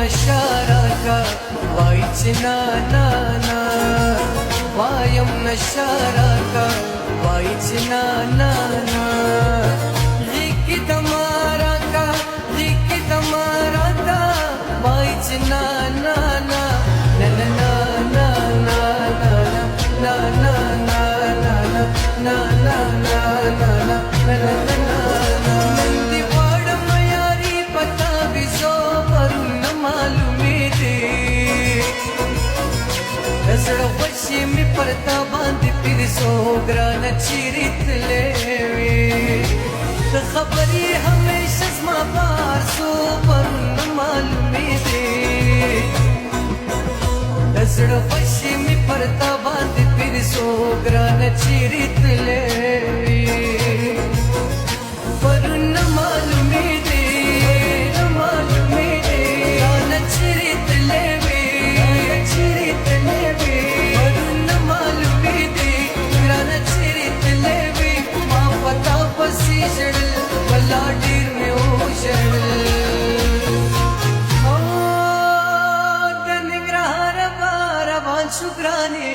نشارکا وای چې نا نا نا وایم نشارکا وای چې نا نا نا غیږ تمارا کا غیږ تمارا کا وای چې نا نا نا نا نا نا نا نا نا نا نا نا نا نا نا نا نندی واړم یاري پتا به زو پرون معلومې دي زړه خوشي می پرتا باندې پیر سو ګران چیرې تلې وي د خبرې همیشه زما بار سو پرون معلومې دي زړه خوشي می پرتا باندې پیر سو ګران چیرې تلې وي پرون معلومې دي معلومې دي ګران چیرې تلې وي چیرې تلې وي پرون معلومې دي ګران چیرې تلې وي ما پتا پسې ژړل ولا ډېر مې وژړل شکرانی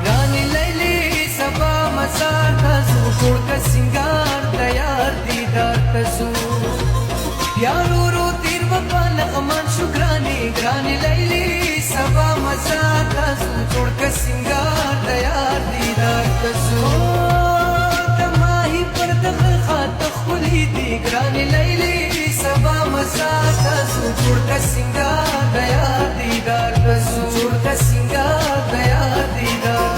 رانی لیلی سبا مسار تزو ټول کا سنگار تیار دیدار تزو یارو رو تیر وپا نغمان شکرانی رانی لیلی سبا مسار تزو ټول کا سنگار تیار دیدار تزو تماہی پر دغه خاط خلی دی رانی لیلی سبا مسار تزو ټول کا سنگار تیار دیدار زور کا سنگار تیار دیدار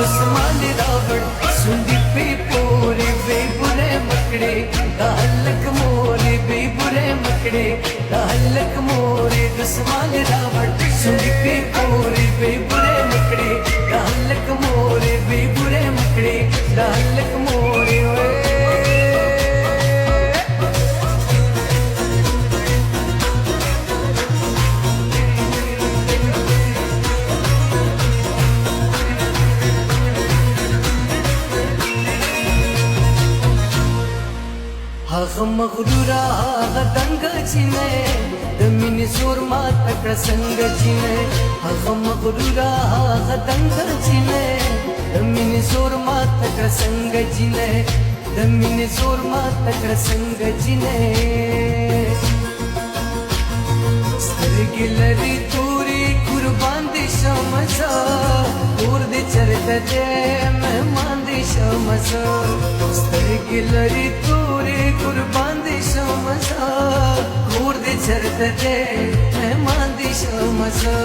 اسمان دی راوڑ سندی پی پوری بے برے مکڑے دہلک موری بے برے مکڑے دہلک موری اسمان دی راوڑ سندی پی پوری بے برے مکڑے دہلک موری بے برے مکڑے دہلک موری هغه مغرورا هغه دنګ چینه د مینې زور ما تکړه څنګه چینه هغه مغرورا هغه دنګ چینه د مینې زور ما تکړه څنګه چینه د مینې زور ما تکړه څنګه چینه سترګې لري تورې قربان دي شمزه کور دې چرته دې مهمان دي شمزه سترګې لري تورې قربان دي شمزه کور دې چرته دې مهمان دي شمزه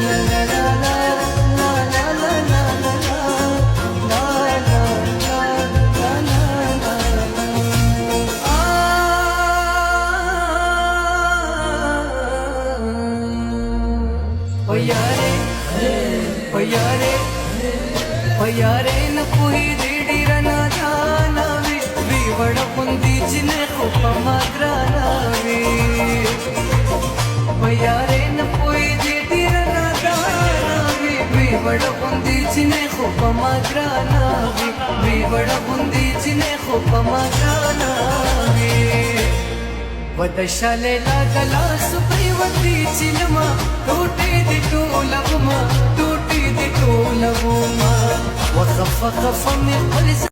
لا لا لا لا لا لا لا لا پياره نه پوهې دې ډېره نادانه وي وی وړه غوندې جنې خو په ما ګرانه وي پياره نه پوهې دې ډېره نادانه وي وی وړه غوندې جنې خو په ما ګرانه وي وی وړه غوندې جنې خو په ما ګرانه وي ودشاله لا ګلاس پریوتې چلما ټوټې دې ټولوما ټوټې دې ټولوما وخف خف من قلس